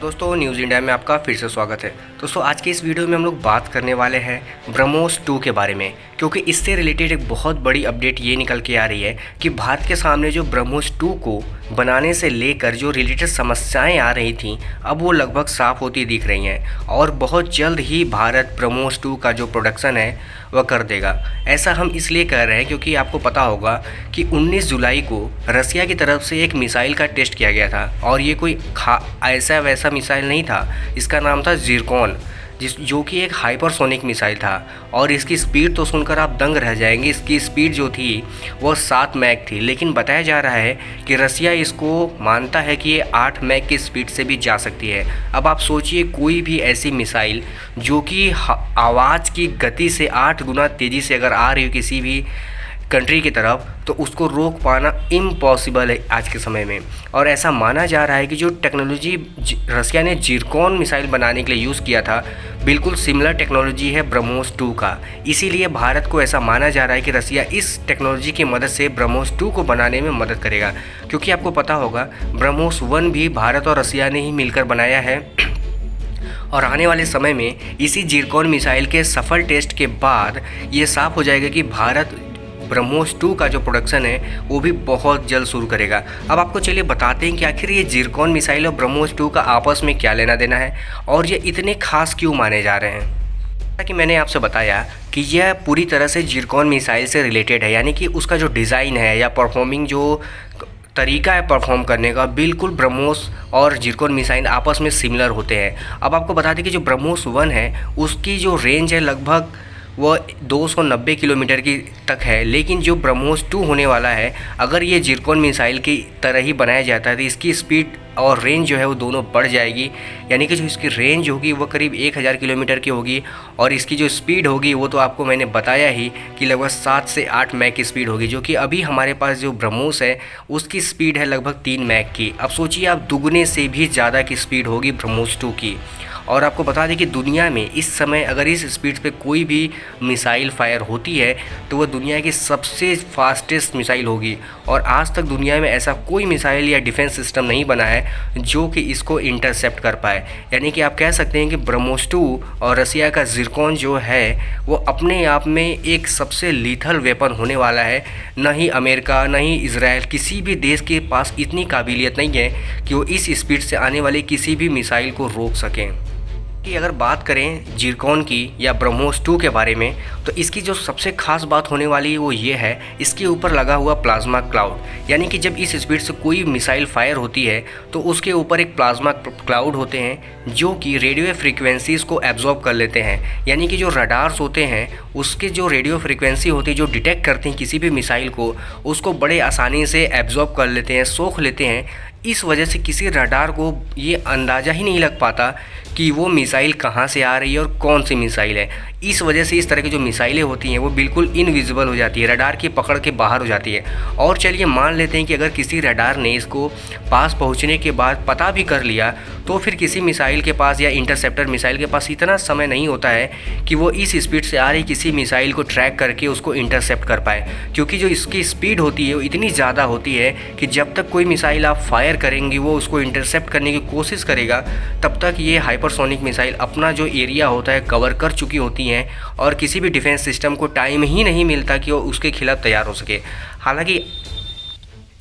दोस्तों news India में आपका फिर से स्वागत है। दोस्तों आज की इस वीडियो में हम लोग बात करने वाले हैं ब्रह्मोस 2 के बारे में, क्योंकि इससे रिलेटेड एक बहुत बड़ी अपडेट ये निकल के आ रही है कि भारत के सामने जो ब्रह्मोस 2 को बनाने से लेकर जो रिलेटेड समस्याएं आ रही थीं, अब वो लगभग साफ़ होती दिख रही हैं और बहुत जल्द ही भारत ब्रह्मोस 2 का जो प्रोडक्शन है वह कर देगा। ऐसा हम इसलिए कह रहे हैं क्योंकि आपको पता होगा कि 19 जुलाई को रसिया की तरफ से एक मिसाइल का टेस्ट किया गया था और ये कोई ऐसा वैसा मिसाइल नहीं था। इसका नाम था जिरकॉन, जो कि एक हाइपरसोनिक मिसाइल था और इसकी स्पीड तो सुनकर आप दंग रह जाएंगे। इसकी स्पीड जो थी वो 7 मैक थी, लेकिन बताया जा रहा है कि रसिया इसको मानता है कि ये 8 मैक की स्पीड से भी जा सकती है। अब आप सोचिए, कोई भी ऐसी मिसाइल जो कि आवाज़ की गति से 8 गुना तेज़ी से अगर आ रही हो किसी भी कंट्री की तरफ, तो उसको रोक पाना इम्पॉसिबल है आज के समय में। और ऐसा माना जा रहा है कि जो टेक्नोलॉजी रसिया ने जिरकॉन मिसाइल बनाने के लिए यूज़ किया था, बिल्कुल सिमिलर टेक्नोलॉजी है ब्रह्मोस 2 का। इसीलिए भारत को ऐसा माना जा रहा है कि रसिया इस टेक्नोलॉजी की मदद से ब्रह्मोस 2 को बनाने में मदद करेगा। क्योंकि आपको पता होगा ब्रह्मोस 1 भी भारत और रसिया ने ही मिलकर बनाया है और आने वाले समय में इसी जिरकॉन मिसाइल के सफल टेस्ट के बाद ये साफ हो जाएगा कि भारत ब्रह्मोस 2 का जो प्रोडक्शन है वो भी बहुत जल्द शुरू करेगा। अब आपको चलिए बताते हैं कि आखिर ये जिरकॉन मिसाइल और ब्रह्मोस 2 का आपस में क्या लेना देना है और ये इतने खास क्यों माने जा रहे हैं। जैसा कि मैंने आपसे बताया कि यह पूरी तरह से जिरकॉन मिसाइल से रिलेटेड है, यानी कि उसका जो डिज़ाइन है या परफॉर्मिंग जो तरीका है परफॉर्म करने का, बिल्कुल ब्रह्मोस और जिरकॉन मिसाइल आपस में सिमिलर होते हैं। अब आपको बता दें कि जो ब्रह्मोस 1 है उसकी जो रेंज है लगभग वो 290 किलोमीटर की तक है, लेकिन जो ब्रह्मोस 2 होने वाला है, अगर ये जिरकॉन मिसाइल की तरह ही बनाया जाता है तो इसकी स्पीड और रेंज जो है वो दोनों बढ़ जाएगी। यानी कि जो इसकी रेंज होगी वो करीब 1000 किलोमीटर की होगी और इसकी जो स्पीड होगी वो तो आपको मैंने बताया ही कि लगभग 7 से 8 मैक की स्पीड होगी, जो कि अभी हमारे पास जो ब्रह्मोस है उसकी स्पीड है लगभग 3 मैक की। अब सोचिए आप दुगने से भी ज़्यादा की स्पीड होगी ब्रह्मोस 2 की। और आपको बता दें कि दुनिया में इस समय अगर इस स्पीड पे कोई भी मिसाइल फायर होती है तो वह दुनिया की सबसे फास्टेस्ट मिसाइल होगी और आज तक दुनिया में ऐसा कोई मिसाइल या डिफेंस सिस्टम नहीं बना है जो कि इसको इंटरसेप्ट कर पाए। यानी कि आप कह सकते हैं कि ब्रह्मोस 2 और रसिया का जिरकॉन जो है वो अपने आप में एक सबसे लीथल वेपन होने वाला है। न ही अमेरिका न ही इजराइल, किसी भी देश के पास इतनी काबिलियत नहीं है कि वो इस स्पीड से आने वाली किसी भी मिसाइल को रोक सकें। कि अगर बात करें जिरकॉन की या ब्रह्मोस 2 के बारे में, तो इसकी जो सबसे खास बात होने वाली है वो ये है, इसके ऊपर लगा हुआ प्लाज्मा क्लाउड। यानी कि जब इस स्पीड से कोई मिसाइल फायर होती है तो उसके ऊपर एक प्लाज्मा क्लाउड होते हैं जो कि रेडियो फ्रीक्वेंसीज़ को एब्जॉर्ब कर लेते हैं। यानी कि जो रडार्स होते हैं उसके जो रेडियो फ्रीक्वेंसी होती है जो डिटेक्ट करते हैं किसी भी मिसाइल को, उसको बड़े आसानी से एब्जॉर्ब कर लेते हैं, सोख लेते हैं। इस वजह से किसी रडार को ये अंदाज़ा ही नहीं लग पाता कि वो मिसाइल कहाँ से आ रही है और कौन सी मिसाइल है। इस वजह से इस तरह की जो मिसाइलें होती हैं वो बिल्कुल इनविजिबल हो जाती है, रडार की पकड़ के बाहर हो जाती है। और चलिए मान लेते हैं कि अगर किसी रडार ने इसको पास पहुंचने के बाद पता भी कर लिया तो फिर किसी मिसाइल के पास या इंटरसेप्टर मिसाइल के पास इतना समय नहीं होता है कि वो इस स्पीड से आ रही किसी मिसाइल को ट्रैक करके उसको इंटरसेप्ट कर पाए, क्योंकि जो इसकी स्पीड होती है वो इतनी ज़्यादा होती है कि जब तक कोई मिसाइल आप फायर करेंगे वो उसको इंटरसेप्ट करने की कोशिश करेगा, तब तक ये हाइपरसोनिक मिसाइल अपना जो एरिया होता है कवर कर चुकी होती हैं और किसी भी डिफेंस सिस्टम को टाइम ही नहीं मिलता कि वो उसके खिलाफ तैयार हो सके। हालांकि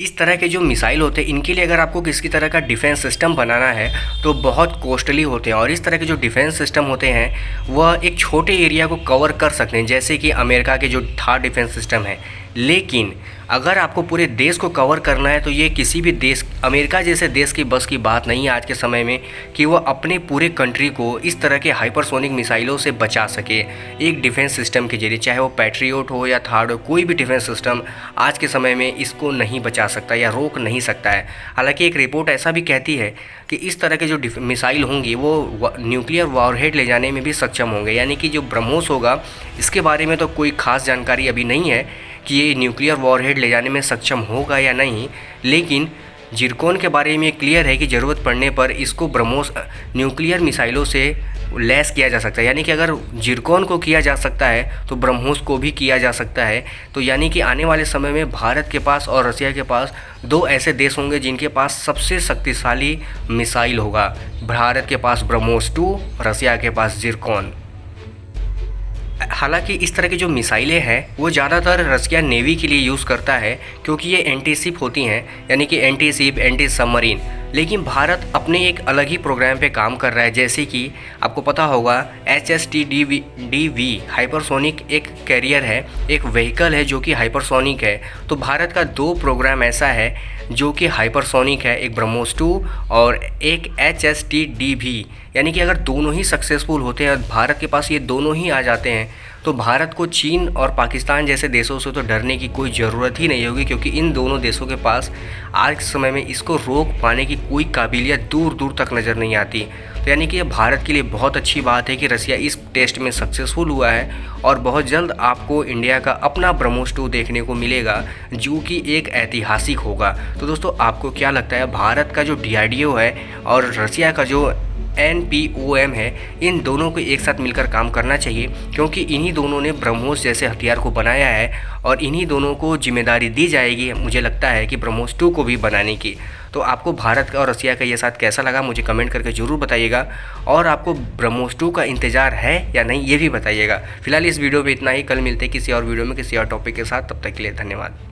इस तरह के जो मिसाइल होते हैं इनके लिए अगर आपको किसी तरह का डिफेंस सिस्टम बनाना है तो बहुत कॉस्टली होते हैं और इस तरह के जो डिफेंस सिस्टम होते हैं वह एक छोटे एरिया को कवर कर सकते हैं, जैसे कि अमेरिका के जो थार डिफेंस सिस्टम है। लेकिन अगर आपको पूरे देश को कवर करना है तो ये किसी भी देश, अमेरिका जैसे देश की बस की बात नहीं है आज के समय में कि वह अपने पूरे कंट्री को इस तरह के हाइपरसोनिक मिसाइलों से बचा सके एक डिफेंस सिस्टम के जरिए, चाहे वो पैट्रियोट हो या थार्ड हो, कोई भी डिफेंस सिस्टम आज के समय में इसको नहीं बचा सकता या रोक नहीं सकता है। हालांकि एक रिपोर्ट ऐसा भी कहती है कि इस तरह के जो मिसाइल होंगी वो न्यूक्लियर वॉरहेड ले जाने में भी सक्षम होंगे। यानी कि जो ब्रह्मोस होगा इसके बारे में तो कोई खास जानकारी अभी नहीं है कि ये न्यूक्लियर वॉरहेड ले जाने में सक्षम होगा या नहीं, लेकिन जिरकॉन के बारे में क्लियर है कि ज़रूरत पड़ने पर इसको ब्रह्मोस न्यूक्लियर मिसाइलों से लेस किया जा सकता है, यानी कि अगर जिरकॉन को किया जा सकता है तो ब्रह्मोस को भी किया जा सकता है। तो यानी कि आने वाले समय में भारत के पास और रसिया के पास दो ऐसे देश होंगे जिनके पास सबसे शक्तिशाली मिसाइल होगा। भारत के पास ब्रह्मोस 2, रसिया के पास जिरकॉन। हालांकि इस तरह की जो मिसाइलें हैं वो ज़्यादातर रसिया नेवी के लिए यूज़ करता है, क्योंकि ये एंटी शिप होती हैं, यानी कि एंटी शिप, एंटी सबमरीन। लेकिन भारत अपने एक अलग ही प्रोग्राम पे काम कर रहा है, जैसे कि आपको पता होगा HST-DV हाइपरसोनिक एक कैरियर है, एक व्हीकल है जो कि हाइपरसोनिक है। तो भारत का दो प्रोग्राम ऐसा है जो कि हाइपरसोनिक है, एक ब्रह्मोस 2 और एक HST-DV। यानी कि अगर दोनों ही सक्सेसफुल होते हैं और भारत के पास ये दोनों ही आ जाते हैं तो भारत को चीन और पाकिस्तान जैसे देशों से तो डरने की कोई ज़रूरत ही नहीं होगी, क्योंकि इन दोनों देशों के पास आज के समय में इसको रोक पाने की कोई काबिलियत दूर दूर तक नज़र नहीं आती। तो यानी कि ये भारत के लिए बहुत अच्छी बात है कि रसिया इस टेस्ट में सक्सेसफुल हुआ है और बहुत जल्द आपको इंडिया का अपना ब्रह्मोस 2 देखने को मिलेगा, जो कि एक ऐतिहासिक होगा। तो दोस्तों, आपको क्या लगता है, भारत का जो DRDO है और रसिया का जो NPOM है, इन दोनों को एक साथ मिलकर काम करना चाहिए, क्योंकि इन्हीं दोनों ने ब्रह्मोस जैसे हथियार को बनाया है और इन्हीं दोनों को जिम्मेदारी दी जाएगी, मुझे लगता है, कि ब्रह्मोस 2 को भी बनाने की। तो आपको भारत का और रसिया का ये साथ कैसा लगा मुझे कमेंट करके ज़रूर बताइएगा, और आपको ब्रह्मोस 2 का इंतज़ार है या नहीं ये भी बताइएगा। फिलहाल इस वीडियो में इतना ही, कल मिलते हैं किसी और वीडियो में किसी और टॉपिक के साथ, तब तक के लिए धन्यवाद।